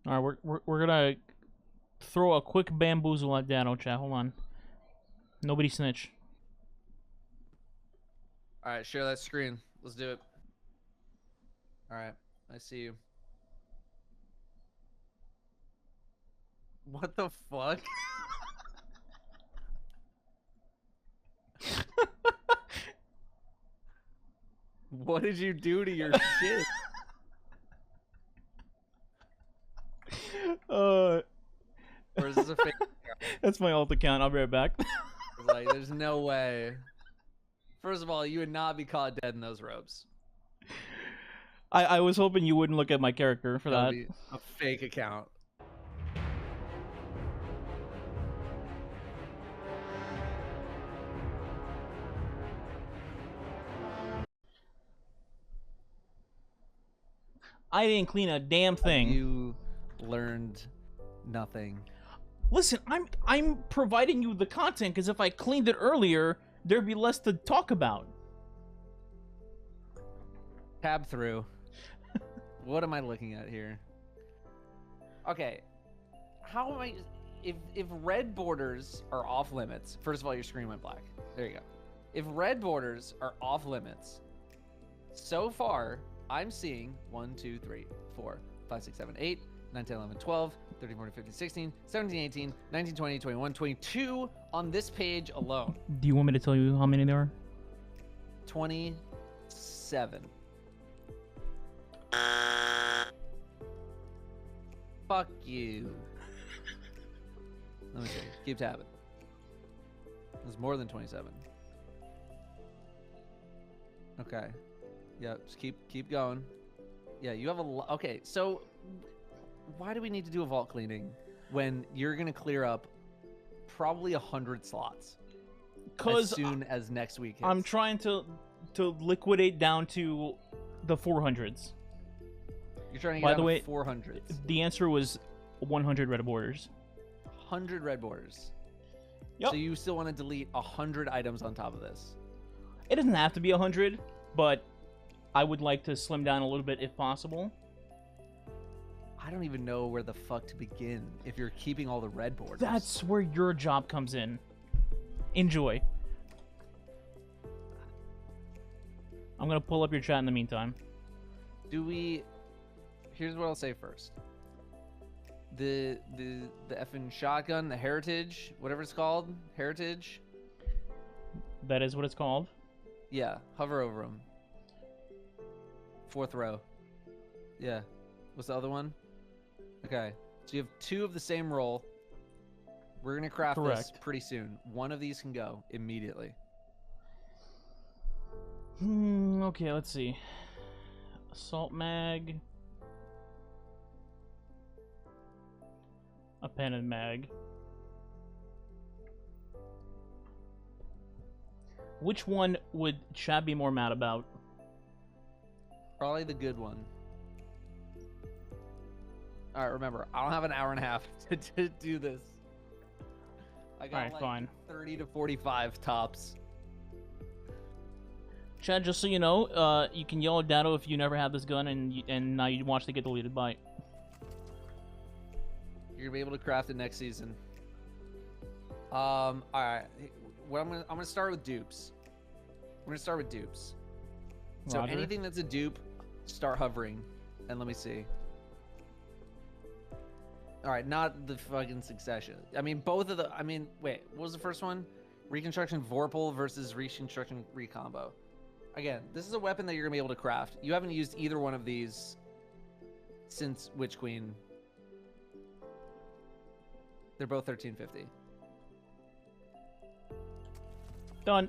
All right, we're gonna throw a quick bamboozle at Datto, chat. Hold on. Nobody snitch. All right, share that screen. Let's do it. All right, I see you. What the fuck? What did you do to your shit? Or is this a fake account? That's my alt account. I'll be right back. Like, there's no way. First of all, you would not be caught dead in those robes. I was hoping you wouldn't look at my character for that. Be a fake account. I didn't clean a damn thing. You learned nothing. Listen, I'm providing you the content because if I cleaned it earlier, there'd be less to talk about. Tab through. What am I looking at here? Okay. How am I... If red borders are off limits... First of all, your screen went black. There you go. If red borders are off limits, so far, I'm seeing 1, 2, 3, 4, 5, 6, 7, 8, 9, 10, 11, 12, 13, 14, 15, 16, 17, 18, 19, 20, 21, 22 on this page alone. Do you want me to tell you how many there are? 27. Fuck you. Let me see. Keep tabbing. There's more than 27. Okay. Yeah, just keep going. Yeah, you have a lot. Okay, so why do we need to do a vault cleaning when you're gonna clear up probably 100 slots as soon as next week hits? I'm trying to liquidate down to the 400s. You're trying to get By down the way, to 400s. The answer was 100 red borders. 100 red borders. Yep. So you still want to delete 100 items on top of this? It doesn't have to be 100, but I would like to slim down a little bit if possible. I don't even know where the fuck to begin if you're keeping all the red borders. That's where your job comes in. Enjoy. I'm gonna pull up your chat in the meantime. Do we... Here's what I'll say first. The effing shotgun, the heritage, whatever it's called, heritage. That is what it's called. Yeah, hover over them. 4th row. Yeah. What's the other one? Okay. So you have 2 of the same roll. We're gonna craft this pretty soon. One of these can go immediately. Okay, let's see. Assault mag. A pen and mag. Which one would Chad be more mad about? Probably the good one. Alright, remember, I don't have an hour and a half to do this. I got like fine. 30 to 45 tops. Chad, just so you know, you can yell at Datto if you never had this gun and now you watch it get deleted by it. You're gonna be able to craft it next season. All right. Well, I'm gonna start with dupes. I'm gonna start with dupes. So Roger. anything that's a dupe, start hovering, and let me see. All right, not the fucking Succession. I mean, both of the. I mean, wait, what was the first one? Reconstruction Vorpal versus Reconstruction Recombo. Again, this is a weapon that you're gonna be able to craft. You haven't used either one of these since Witch Queen. They're both 1350. Done.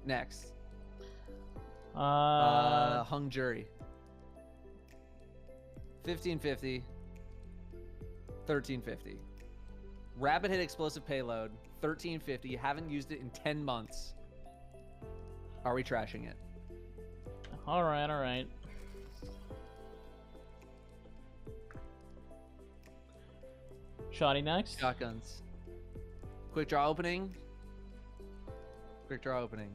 Next. Hung Jury. 1550. 1350. Rapid hit explosive payload. 1350. Haven't used it in 10 months. Are we trashing it? Alright, alright. Shoddy next. Shotguns. Quick draw opening. Quick draw opening.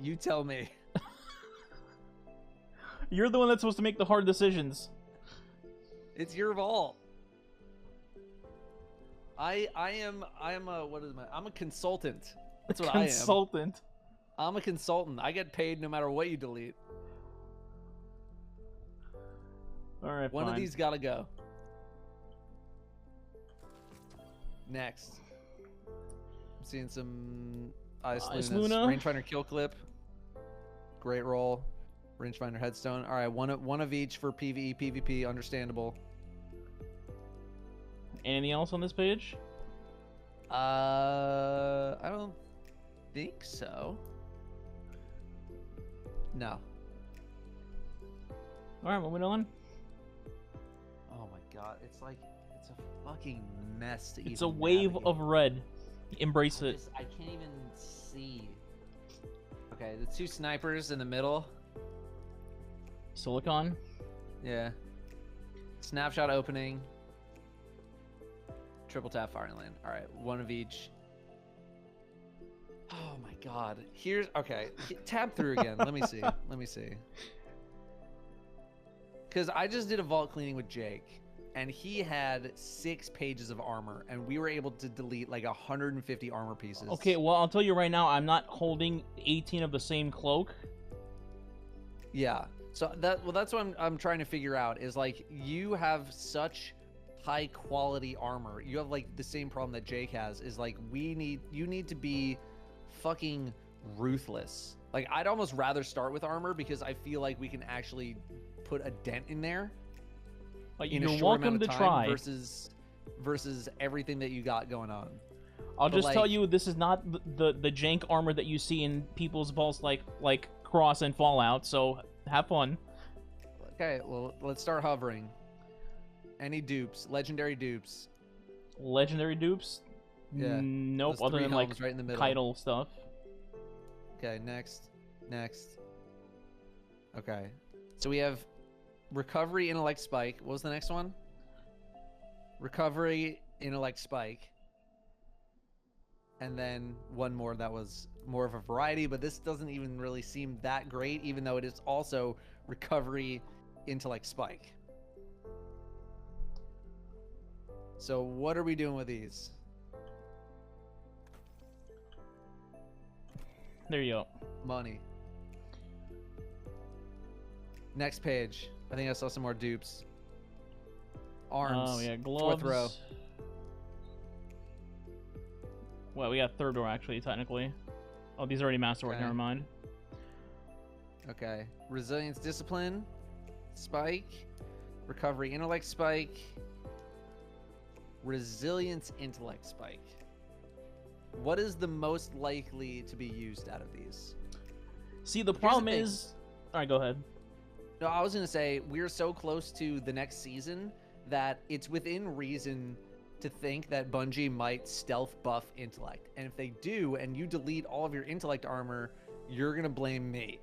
You tell me. You're the one that's supposed to make the hard decisions. It's your vault. I am a what is my? I'm a consultant. That's what I am. Consultant. I'm a consultant. I get paid no matter what you delete. All right. One fine. of these gotta go. Next. I'm seeing some Ice Luna. Rangefinder kill clip. Great roll. Rangefinder headstone. All right, one of each for PvE, PvP. Understandable. Anything else on this page? I don't think so. No. All right, moving on. Oh my god, it's a fucking mess to even It's a wave navigate. of red. Embrace it. I can't even see. Okay, the two snipers in the middle. Silicon. Yeah. Snapshot opening. Triple tap firing lane. All right, one of each. Oh my god. Here's okay. Tab through again. Let me see. Let me see. Because I just did a vault cleaning with Jake, and he had 6 pages of armor, and we were able to delete like 150 armor pieces. Okay, well, I'll tell you right now, I'm not holding 18 of the same cloak. Yeah. So that's what I'm trying to figure out is like you have such high quality armor. You have like the same problem that Jake has is like you need to be fucking ruthless. Like I'd almost rather start with armor because I feel like we can actually put a dent in there. Like, in you're a short welcome amount of to time try. versus everything that you got going on. I'll But, just like, tell you, this is not the jank armor that you see in people's vaults like Cross and Fallout. So have fun. Okay, well let's start hovering. Any dupes? Legendary dupes? Legendary dupes? Yeah. Nope. Those Other three than like helms right in the middle. Keitel stuff. Okay, next. Okay, so we have recovery, intellect, spike. What was the next one? Recovery, intellect, spike. And then one more that was more of a variety, but this doesn't even really seem that great, even though it is also recovery, intellect, spike. So what are we doing with these? There you go. Money. Next page. I think I saw some more dupes. Arms. Oh yeah, gloves. 4th row. Well, we got 3rd row actually, technically. Oh, these are already masterwork. Okay. Never mind. Okay. Resilience, discipline, spike. Recovery, intellect, spike. Resilience, intellect, spike. What is the most likely to be used out of these? See, the problem is... Alright, go ahead. No, I was going to say, we're so close to the next season that it's within reason to think that Bungie might stealth buff intellect. And if they do, and you delete all of your intellect armor, you're going to blame me.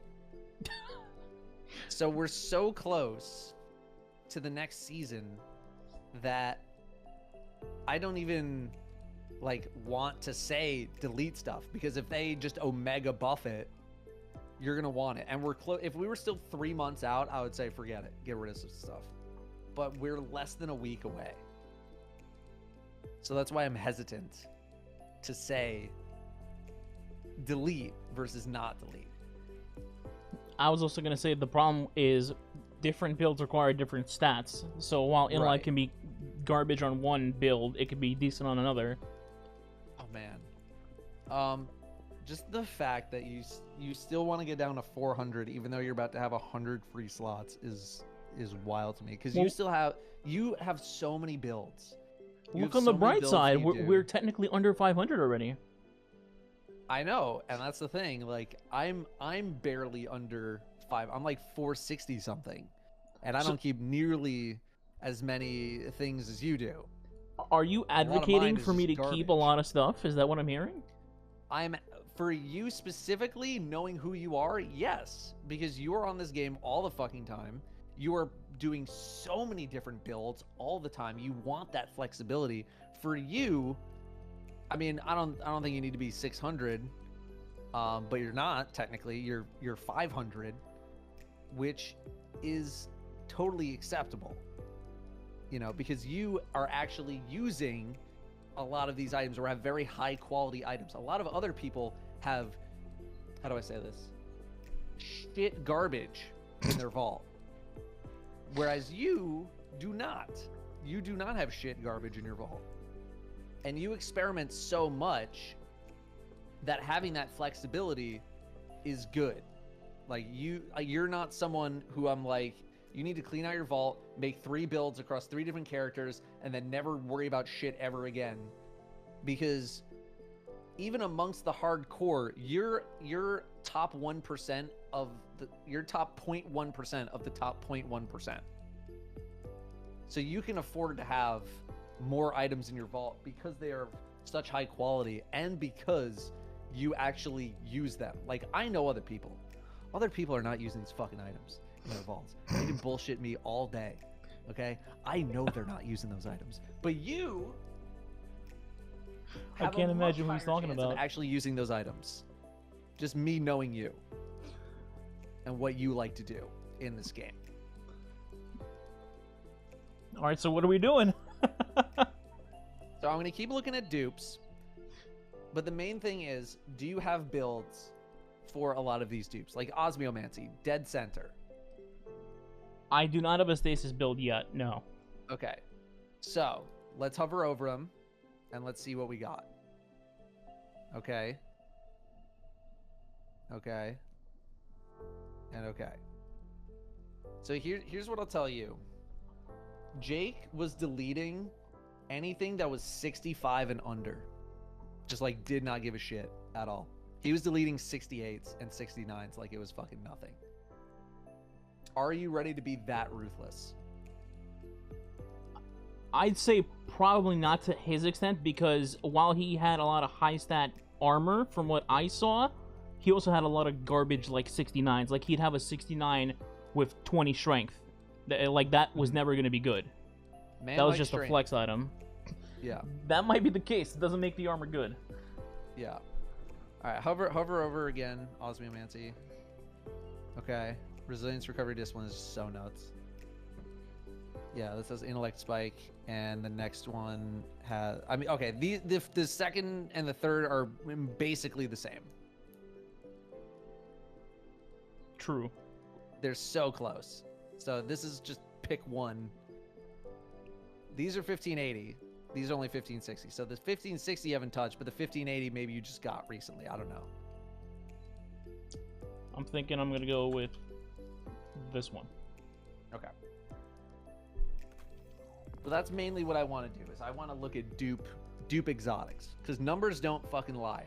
So we're so close to the next season that I don't even like want to say delete stuff, because if they just omega buff it, you're gonna want it. And we're close. If we were still 3 months out, I would say forget it, get rid of some stuff. But we're less than a week away, so that's why I'm hesitant to say delete versus not delete. I was also going to say the problem is different builds require different stats. So while intellect Right. can be garbage on one build, it could be decent on another. Oh man, just the fact that you still want to get down to 400 even though you're about to have 100 free slots is wild to me, because you have so many builds. Look on the bright side, we're technically under 500 already. I know, and that's the thing. Like I'm barely under 5. I'm like 460 something, and I don't keep nearly as many things as you do. Are you advocating for me to keep a lot of stuff? Is that what I'm hearing? For you specifically, knowing who you are, yes, because you are on this game all the fucking time. You are doing so many different builds all the time. You want that flexibility. For you, I mean, I don't think you need to be 600, but you're not technically. You're 500, which is totally acceptable. You know, because you are actually using a lot of these items or have very high quality items. A lot of other people have, how do I say this? Shit garbage in their vault. Whereas you do not. You do not have shit garbage in your vault. And you experiment so much that having that flexibility is good. Like you're not someone who I'm like, you need to clean out your vault, make 3 builds across 3 different characters, and then never worry about shit ever again. Because even amongst the hardcore, you're top 1% of your top 0.1% of the top 0.1%. So you can afford to have more items in your vault because they are such high quality and because you actually use them. Like, I know other people. Other people are not using these fucking items in their vaults. They can bullshit me all day. Okay? I know they're not using those items. But you I can't imagine what he's talking about. Actually using those items. Just me knowing you and what you like to do in this game. All right, so what are we doing? So I'm going to keep looking at dupes. But the main thing is, do you have builds for a lot of these dupes? Like Osmiomancy, Dead Center. I do not have a stasis build yet, no. Okay. So, let's hover over them, and let's see what we got. Okay. Okay. And okay. So here's what I'll tell you. Jake was deleting anything that was 65 and under. Just like did not give a shit at all. He was deleting 68s and 69s like it was fucking nothing. Are you ready to be that ruthless? I'd say probably not to his extent, because while he had a lot of high stat armor from what I saw, he also had a lot of garbage like 69s. Like he'd have a 69 with 20 strength. Like that was never going to be good. Man, that was like just strength. a flex item. Yeah. That might be the case. It doesn't make the armor good. Yeah. All right, hover over again, Osmiomancy. Okay. Resilience, recovery, discipline is so nuts. Yeah, this has intellect spike, and the next one has. I mean, okay, the second and the third are basically the same. True. They're so close. So this is just pick one. These are 1580. These are only 1560. So the 1560 you haven't touched, but the 1580 maybe you just got recently. I don't know. I'm thinking I'm gonna go with this one. Okay. So that's mainly what I want to do, is I want to look at dupe exotics, because numbers don't fucking lie.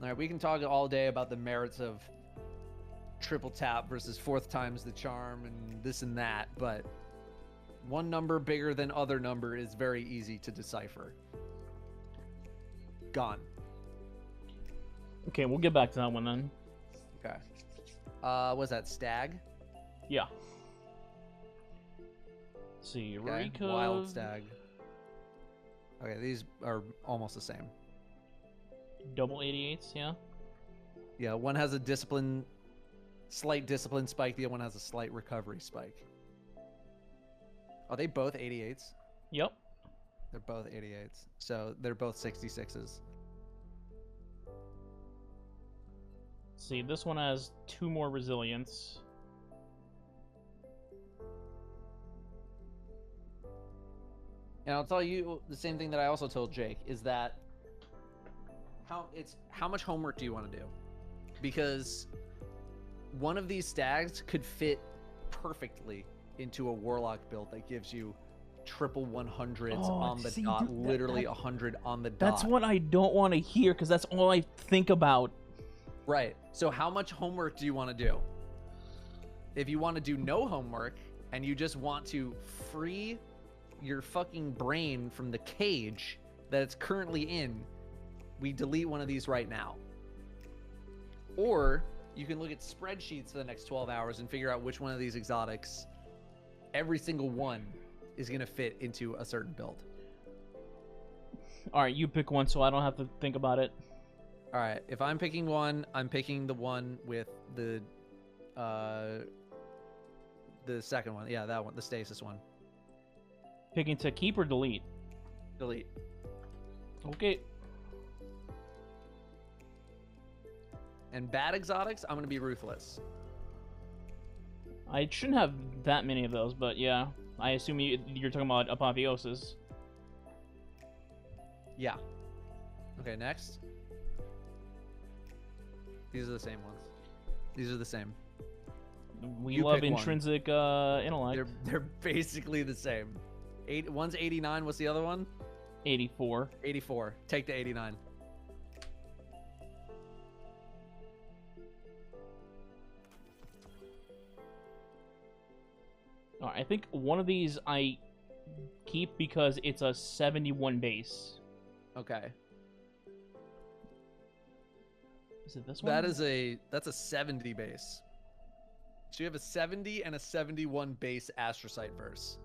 All right, we can talk all day about the merits of triple tap versus 4th times the charm and this and that, but one number bigger than other number is very easy to decipher. Gone. Okay, we'll get back to that one then. Okay. Was that stag? Yeah. Let's see, Okay. Rika... Wild stag. Okay, these are almost the same. Double 88s, yeah. Yeah, one has a slight discipline spike. The other one has a slight recovery spike. Are they both 88s? Yep. They're both 88s. So they're both 66s. See, this one has 2 more resilience. And I'll tell you the same thing that I also told Jake, is that how much homework do you want to do? Because one of these stags could fit perfectly into a warlock build that gives you triple 100s on the dot, literally 100 on the dot. That's what I don't want to hear, because that's all I think about. Right. So how much homework do you want to do? If you want to do no homework and you just want to free your fucking brain from the cage that it's currently in, we delete one of these right now. Or you can look at spreadsheets for the next 12 hours and figure out which one of these exotics, every single one, is going to fit into a certain build. Alright, you pick one so I don't have to think about it. All right. If I'm picking one, I'm picking the one with the second one. Yeah, that one, the stasis one. Picking to keep or delete? Delete. Okay. And bad exotics, I'm gonna be ruthless. I shouldn't have that many of those, but yeah. I assume you're talking about Apotheosis. Yeah. Okay, next. These are the same ones. These are the same. We You love pick one. intrinsic intellect. They're basically the same. One's 89. What's the other one? 84. 84. Take the 89. Alright, I think one of these I keep because it's a 71 base. Okay. Is it this one? That's a 70 base. So you have a 70 and a 71 base astrocyte verse.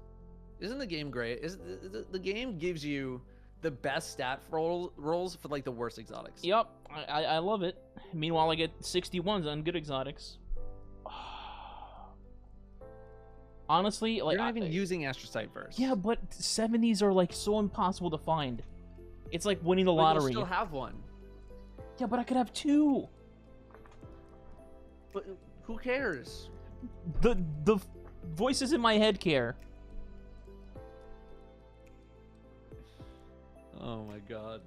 Isn't the game great? The game gives you the best stat rolls for like the worst exotics. Yep, I love it. Meanwhile, I get 61s on good exotics. Honestly, like you're not even using astrocyte verse. Yeah, but 70s are like so impossible to find. It's like winning the lottery. You'll still have one. Yeah, but I could have two. But who cares? The voices in my head care. Oh my god.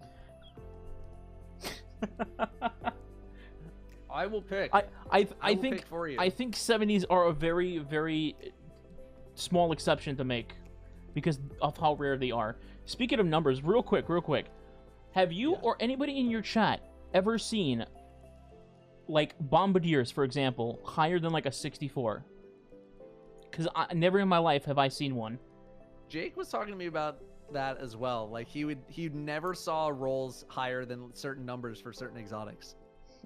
I will pick. I will think pick for you. I think 70s are a very, very small exception to make because of how rare they are. Speaking of numbers, real quick, have you or anybody in your chat ever seen like bombardiers, for example, higher than like a 64? Because never in my life have I seen one. Jake was talking to me about that as well. Like he never saw rolls higher than certain numbers for certain exotics.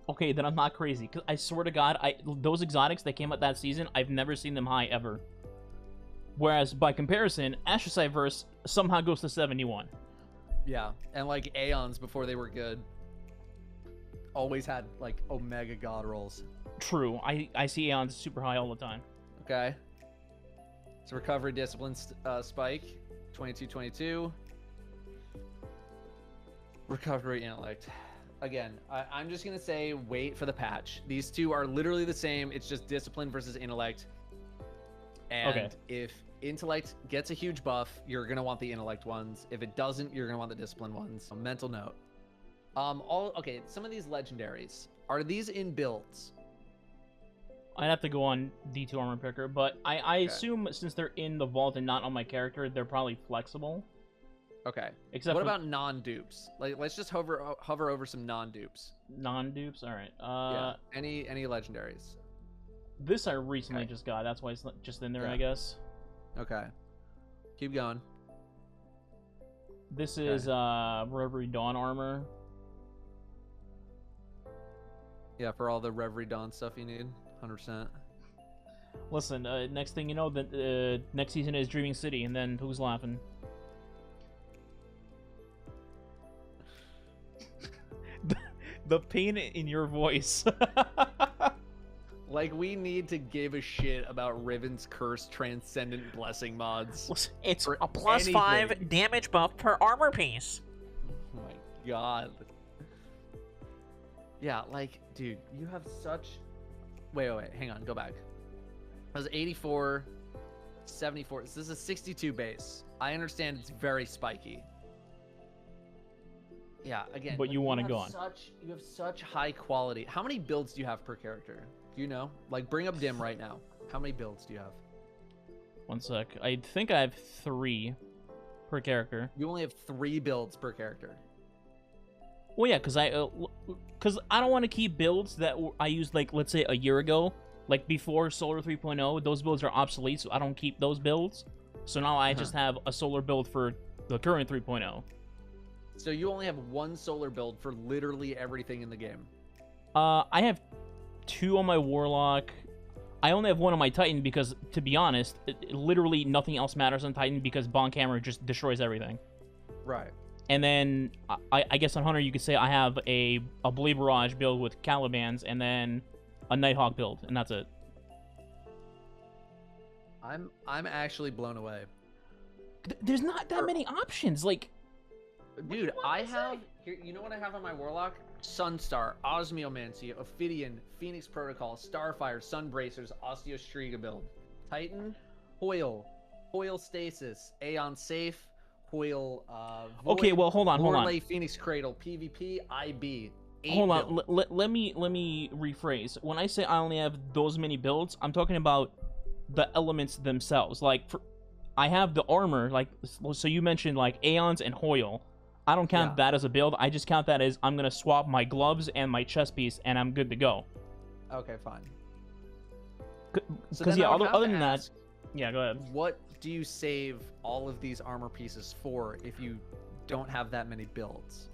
Okay, then I'm not crazy. Because I swear to God, those exotics that came out that season, I've never seen them high ever. Whereas by comparison, Astrocyte Verse somehow goes to 71. Yeah, and like Aeons before they were good, always had like Omega God rolls. True, I see Aeons super high all the time. Okay. So recovery discipline spike, 22-22. Recovery intellect. Again, I'm just gonna say wait for the patch. These two are literally the same. It's just discipline versus intellect. And if intellect gets a huge buff, you're gonna want the intellect ones. If it doesn't, you're gonna want the discipline ones. A mental note. Okay, some of these legendaries, are these in builds? I'd have to go on D2 Armor Picker, but I assume since they're in the vault and not on my character, they're probably flexible. Okay. Except what about non-dupes? Like, let's just hover over some non-dupes. Non-dupes? All right. Yeah. Any legendaries? This I recently just got. That's why it's just in there, I guess. Okay. Keep going. This is Reverie Dawn armor. Yeah, for all the Reverie Dawn stuff you need. 100%. Listen, next thing you know, the next season is Dreaming City, and then who's laughing? the pain in your voice. Like, we need to give a shit about Riven's Curse Transcendent Blessing mods. Listen, it's a +5 damage buff per armor piece. Oh my god. Yeah, like, dude, you have such... Wait, hang on, go back. That was 84, 74. This is a 62 base. I understand it's very spiky. Yeah, again. But you want to go on. You have such high quality. How many builds do you have per character? Do you know? Like, bring up Dim right now. How many builds do you have? One sec. I think I have 3 per character. You only have 3 builds per character. Well, yeah, because I don't want to keep builds that I used, like, let's say a year ago. Like, before Solar 3.0, those builds are obsolete, so I don't keep those builds. So now I just have a Solar build for the current 3.0. So you only have 1 Solar build for literally everything in the game? I have 2 on my Warlock. I only have 1 on my Titan because, to be honest, literally nothing else matters on Titan because Bonk Hammer just destroys everything. Right. And then I guess on Hunter you could say I have a Blade Barrage build with Calibans, and then a Nighthawk build, and that's it. I'm actually blown away. There's not that many options. Like, dude, I have here. You know what I have on my Warlock? Sunstar, Osmiomancy, Ophidian, Phoenix Protocol, Starfire, Sunbracers, Osteostriga build. Titan, Hoyle, Hoyle Stasis, Aeon Safe, Hoyle. Void, okay, well, hold on. Lorelei, Phoenix Cradle, PvP, IB. Hold on. Let me rephrase. When I say I only have those many builds, I'm talking about the elements themselves. Like, I have the armor. Like, so you mentioned like Aeons and Hoyle. I don't count that as a build. I just count that as I'm gonna swap my gloves and my chest piece, and I'm good to go. Okay, fine. Because other than that, yeah, go ahead. What do you save all of these armor pieces for if you don't have that many builds?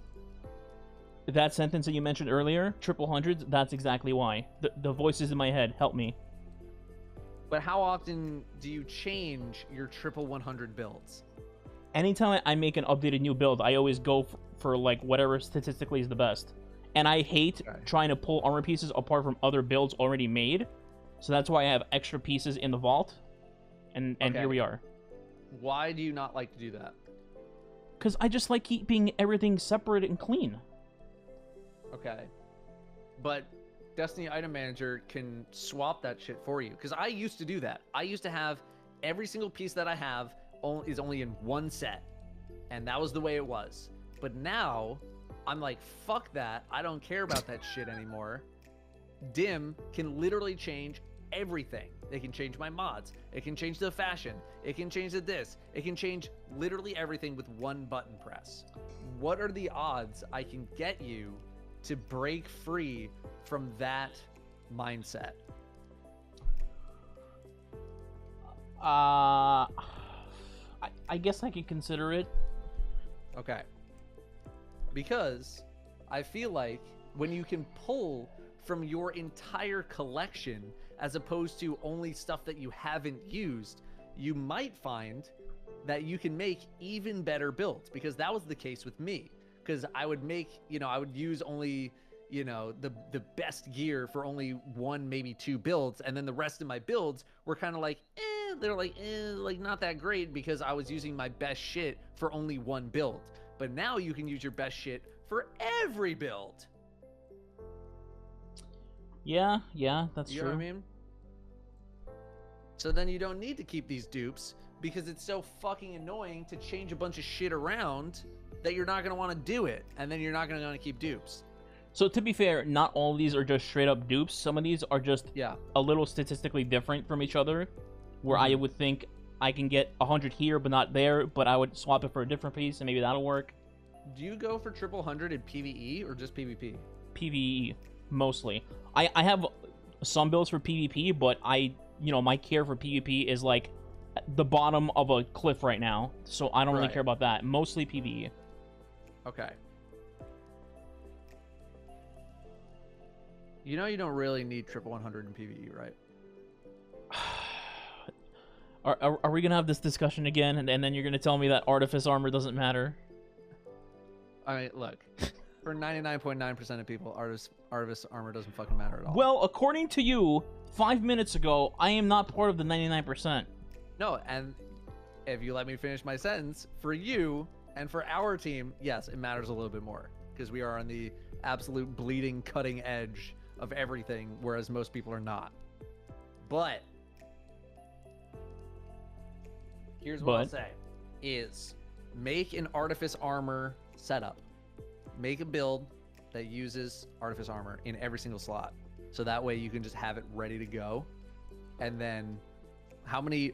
That sentence that you mentioned earlier, triple hundreds, that's exactly why. The voices in my head help me. But how often do you change your triple 100 builds? Anytime I make an updated new build, I always go for like whatever statistically is the best. And I hate trying to pull armor pieces apart from other builds already made. So that's why I have extra pieces in the vault. And here we are. Why do you not like to do that? Because I just like keeping everything separate and clean. Okay. But Destiny Item Manager can swap that shit for you. Because I used to do that. I used to have every single piece that I have is only in one set, and that was the way it was. But now I'm like, fuck that, I don't care about that shit anymore. Dim can literally change everything. They can change my mods, it can change the fashion, it can change this, it can change literally everything with one button press. What are the odds I can get you to break free from that mindset? I guess I could consider it. Okay. Because I feel like when you can pull from your entire collection as opposed to only stuff that you haven't used, you might find that you can make even better builds, because that was the case with me. Because I would make, I would use only, the best gear for only one, maybe two builds, and then the rest of my builds were kind of like, they're like not that great because I was using my best shit for only one build. But now you can use your best shit for every build. Yeah, that's true. You know what I mean? So then you don't need to keep these dupes because it's so fucking annoying to change a bunch of shit around that you're not going to want to do it, and then you're not going to want to keep dupes. So to be fair, not all of these are just straight up dupes. Some of these are just a little statistically different from each other, where I would think I can get 100 here but not there, but I would swap it for a different piece and maybe that'll work. Do you go for triple 100 in PvE or just PvP? PvE, mostly. I have some builds for PvP, but my care for PvP is like the bottom of a cliff right now, so I don't really care about that. Mostly PvE. Okay. You don't really need triple 100 in PvE, right? Are we gonna have this discussion again, and then you're gonna tell me that Artifice armor doesn't matter? I mean, look, for 99.9% of people, Artifice armor doesn't fucking matter at all. Well, according to you, 5 minutes ago, I am not part of the 99%. No, and if you let me finish my sentence, for you and for our team, yes, it matters a little bit more because we are on the absolute bleeding cutting edge of everything, whereas most people are not. But here's what I'll say is make an Artifice armor setup. Make a build that uses Artifice armor in every single slot. So that way you can just have it ready to go. And then how many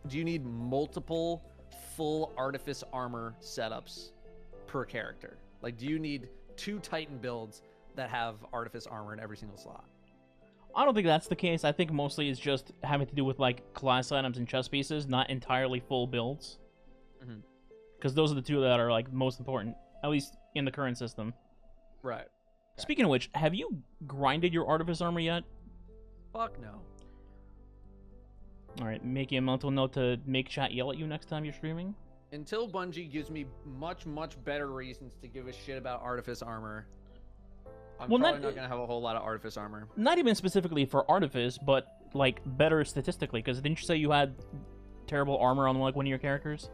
do you need? Multiple full Artifice armor setups per character? Like, do you need 2 Titan builds that have Artifice armor in every single slot? I don't think that's the case. I think mostly it's just having to do with like class items and chest pieces, not entirely full builds. Because those are the two that are like most important, at least in the current system. Right. Okay. Speaking of which, have you grinded your Artifice armor yet? Fuck no. Alright, making a mental note to make chat yell at you next time you're streaming. Until Bungie gives me much better reasons to give a shit about Artifice armor, I'm probably not gonna have a whole lot of Artifice armor. Not even specifically for Artifice, but like better statistically. Because didn't you say you had terrible armor on like one of your characters?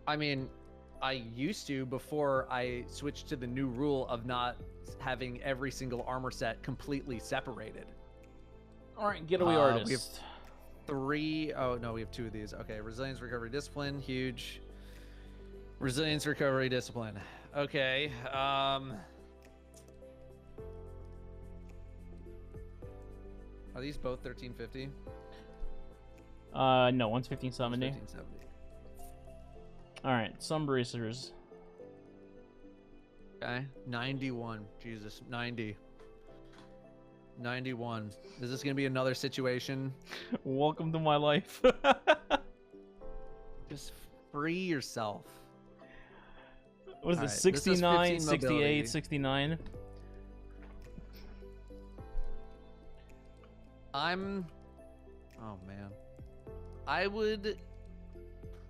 I mean, I used to before I switched to the new rule of not having every single armor set completely separated. All right, getaway artist. We have 3. Oh no, we have 2 of these. Okay, resilience, recovery, discipline, huge. Resilience, recovery, discipline. Okay. Are these both 1350? No, one's 1570. 1570. All right, some bracers. Okay, 91. Jesus, 90. 91. Is this gonna be another situation? Welcome to my life. Just free yourself. What is All this? right, 69, this is 68, mobility. 69. Oh man. I would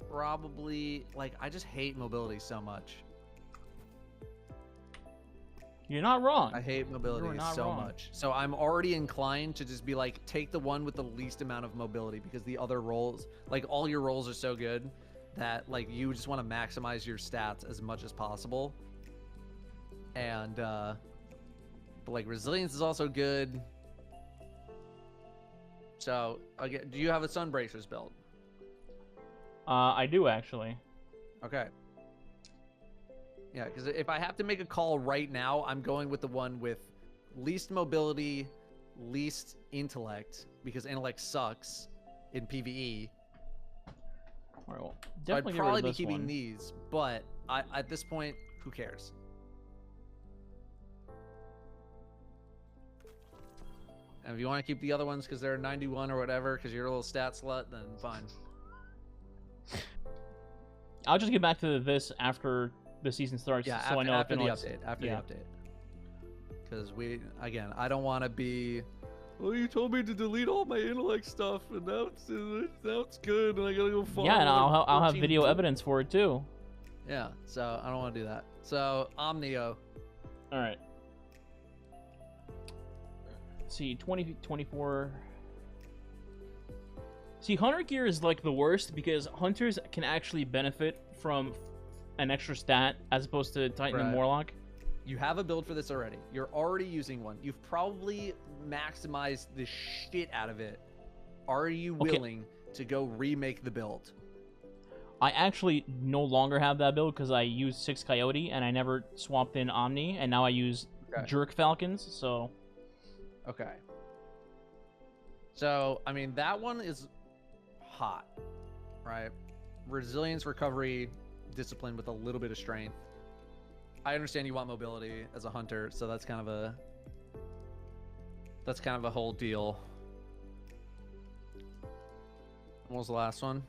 probably I just hate mobility so much. You're not wrong. I hate mobility You're not so wrong. much. So I'm already inclined to just be like, take the one with the least amount of mobility, because the other rolls, all your rolls are so good that you just want to maximize your stats as much as possible. And but resilience is also good. So again, do you have a Sunbracers build? I do actually. Okay. Yeah, because if I have to make a call right now, I'm going with the one with least mobility, least intellect, because intellect sucks in PvE. All right, well, So definitely I'd get rid probably of be this keeping one. these, but at this point, who cares? And if you want to keep the other ones because they're 91 or whatever, because you're a little stat slut, then fine. I'll just get back to this after the season starts, Yeah, so I know after the if update. After yeah. the update. Because I don't want to be. Oh, you told me to delete all my intellect stuff, and now it's good, and I gotta go follow. Yeah, and I'll have 14 video evidence for it too. Yeah, so I don't want to do that. So Omnio. All right. Let's see, 20, 24. See, Hunter gear is the worst because hunters can actually benefit from an extra stat as opposed to Titan and Right. Warlock. You have a build for this already. You're already using one. You've probably maximized the shit out of it. Are you willing to go remake the build? I actually no longer have that build because I used 6 Coyote and I never swapped in Omni, and now I use Jerk Falcons, so... Okay. So, I mean, that one is hot, right? Resilience, recovery, discipline with a little bit of strength. I understand you want mobility as a hunter, so that's kind of a whole deal. What was the last one?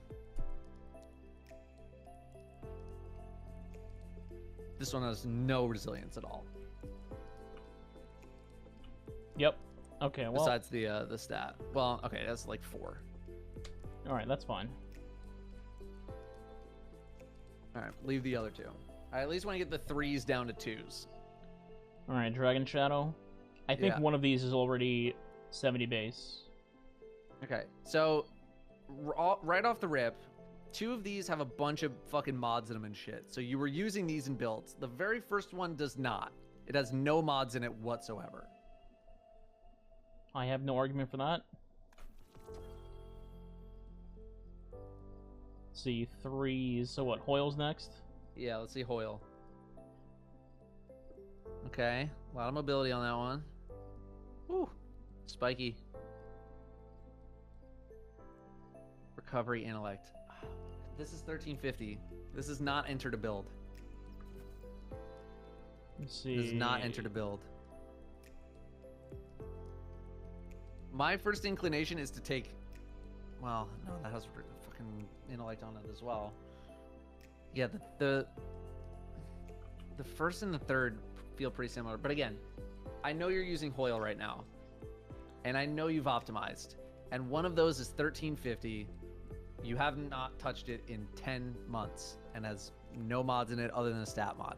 This one has no resilience at all. Yep. Okay, well... Besides the stat. Well, okay, that's 4. Alright, that's fine. Alright, leave the other 2. I at least want to get the 3s down to 2s. Alright, Dragon Shadow. I think Yeah. one of these is already 70 base. Okay, so right off the rip, 2 of these have a bunch of fucking mods in them and shit. So you were using these in builds. The very first one does not. It has no mods in it whatsoever. I have no argument for that. Let's see, 3s. So what, Hoyle's next? Yeah, let's see Hoyle. Okay, a lot of mobility on that one. Woo, spiky. Recovery, intellect. This is 1350. This is not enter to build. Let's see. This is not enter to build. My first inclination is to take... Well, no, that has fucking intellect on it as well. Yeah, the first and the third feel pretty similar. But again, I know you're using Hoyle right now. And I know you've optimized. And one of those is 1350. You have not touched it in 10 months and has no mods in it other than a stat mod.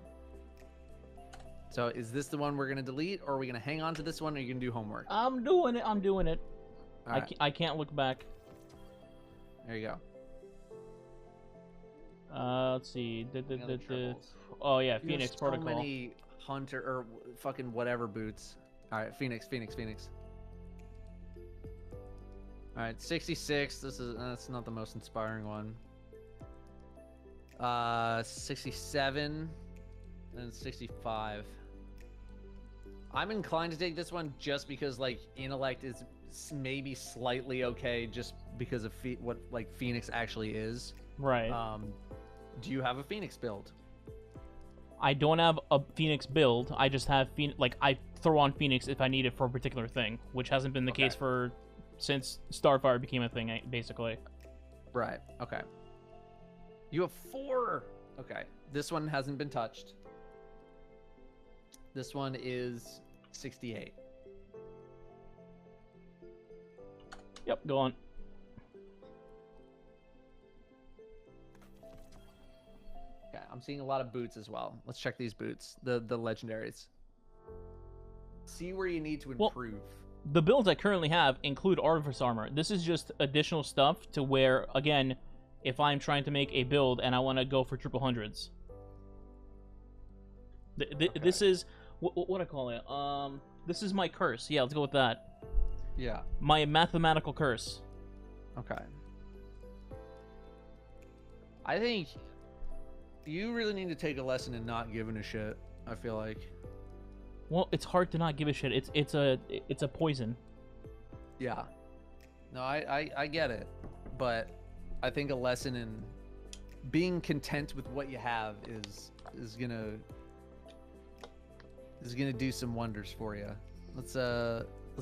So is this the one we're going to delete, or are we going to hang on to this one, or are you going to do homework? I'm doing it. I'm doing it. All right. I can't look back. There you go. Let's see. Any other triples? Oh yeah, You have Phoenix so Protocol. many hunter or fucking whatever boots. All right, Phoenix. All right, 66. That's not the most inspiring one. 67 and 65. I'm inclined to take this one just because like intellect is maybe slightly okay, just because of what like Phoenix actually is. Right. Do you have a Phoenix build? I don't have a Phoenix build. I just have like I throw on Phoenix if I need it for a particular thing, which hasn't been the case since Starfire became a thing, basically. Right. Okay. You have 4. Okay. This one hasn't been touched. This one is 68. Yep. Go on. Okay, I'm seeing a lot of boots as well. Let's check these boots, the legendaries. See where you need to improve. The builds I currently have include Artifice armor. This is just additional stuff to where, again, if I'm trying to make a build and I want to go for triple hundreds. This is what I call it. This is my curse. Yeah, let's go with that. Yeah. My mathematical curse. Okay. I think you really need to take a lesson in not giving a shit. I feel like. Well, it's hard to not give a shit. It's a poison. Yeah. No, I get it, but I think a lesson in being content with what you have is gonna do some wonders for you. Let's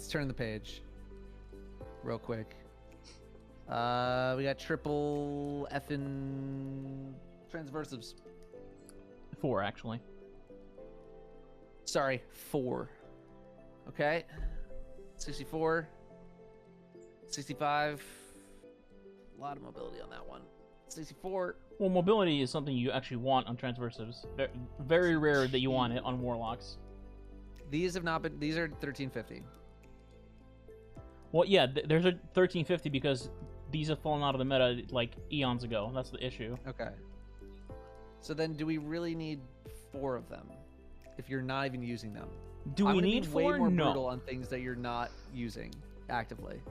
turn the page real quick. We got triple effing transversives. 4 actually. Sorry, 4. Okay. 64. 65. A lot of mobility on that one. 64. Well, mobility is something you actually want on transversives. Very rare that you want it on warlocks. These have not been. These are 1350. Well, yeah, there's a 1350 because these have fallen out of the meta like eons ago. That's the issue. Okay. So then, do we really need 4 of them if you're not even using them? Do we need 4? Way more no. brutal on things that you're not using actively.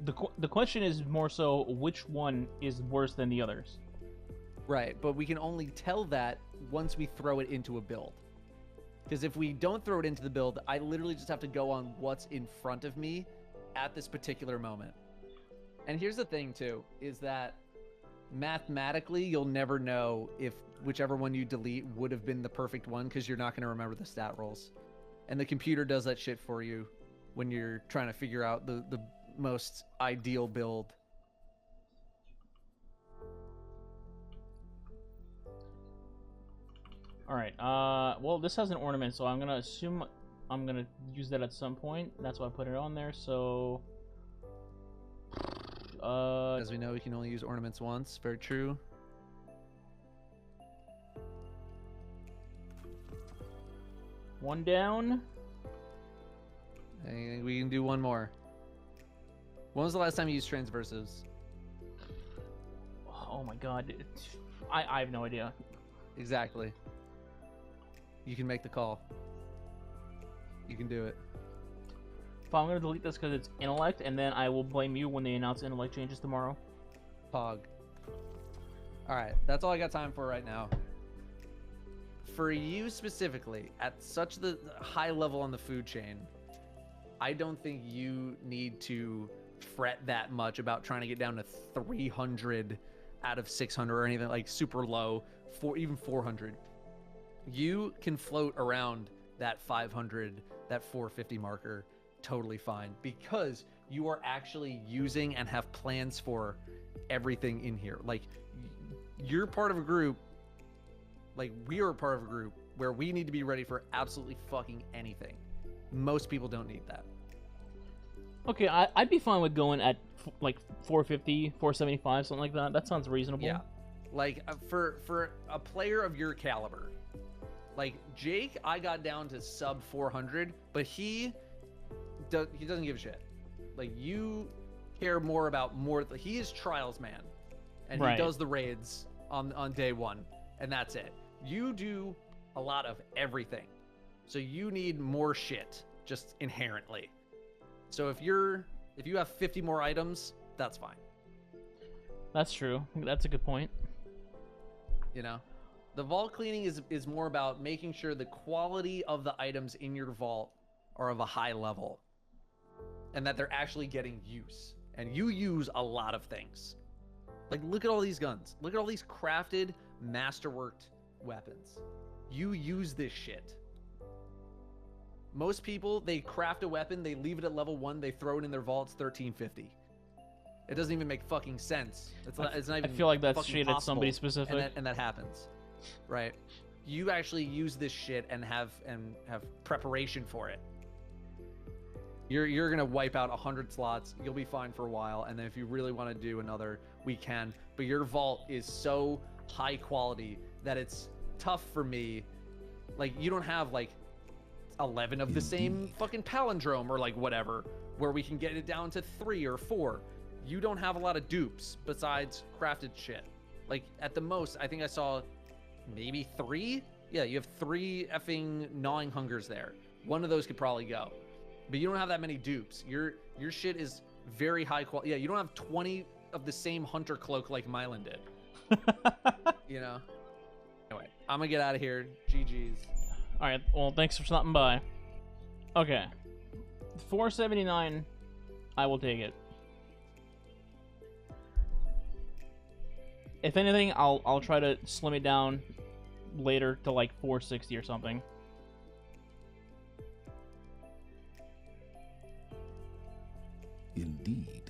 The question is more so which one is worse than the others. Right, but we can only tell that once we throw it into a build. Because if we don't throw it into the build, I literally just have to go on what's in front of me at this particular moment. And here's the thing too, is that mathematically you'll never know if whichever one you delete would have been the perfect one, because you're not going to remember the stat rolls. And the computer does that shit for you when you're trying to figure out the most ideal build. All right. Well, this has an ornament, so I'm gonna assume I'm gonna use that at some point. That's why I put it on there. So, as we know, we can only use ornaments once. Very true. One down. And we can do one more. When was the last time you used transversives? Oh my god. I have no idea. Exactly. You can make the call. You can do it. But I'm gonna delete this because it's intellect, and then I will blame you when they announce intellect changes tomorrow. Pog. Alright, that's all I got time for right now. For you specifically, at such the high level on the food chain, I don't think you need to fret that much about trying to get down to 300 out of 600 or anything like super low, even 400. You can float around that 500, that 450 marker totally fine, because you are actually using and have plans for everything in here. Like, you're part of a group, like we are a part of a group where we need to be ready for absolutely fucking anything. Most people don't need that. Okay, I'd be fine with going at like 450, 475, something like that. That sounds reasonable. Yeah, like for a player of your caliber, like Jake, I got down to sub 400, but he doesn't give a shit. Like you care more about more. He is trials man, and Right. he does the raids on day one, and that's it. You do a lot of everything, so you need more shit just inherently. So if you have 50 more items, that's fine. That's true. That's a good point. You know, the vault cleaning is more about making sure the quality of the items in your vault are of a high level, and that they're actually getting use. And you use a lot of things. Like, look at all these guns. Look at all these crafted, masterworked weapons. You use this shit. Most people, they craft a weapon, they leave it at level 1, they throw it in their vaults, 1350. It doesn't even make fucking sense. It's not even. I feel like that's fucking shit at possible. somebody specific. And that happens, right? You actually use this shit and have preparation for it. You're gonna wipe out 100 slots. You'll be fine for a while, and then if you really want to do another, we can. But your vault is so high quality that it's tough for me. Like, you don't have like 11 of the same fucking palindrome or like whatever, where we can get it down to 3 or 4. You don't have a lot of dupes besides crafted shit. Like, at the most, I think I saw maybe 3. Yeah, you have 3 effing gnawing hungers there. One of those could probably go, but you don't have that many dupes. Your shit is very high quality. Yeah, you don't have 20 of the same hunter cloak like Mylan did. You know. Anyway, I'm gonna get out of here. GG's. All right. Well, thanks for stopping by. Okay. 479. I will take it. If anything, I'll try to slim it down later to like 460 or something. Indeed.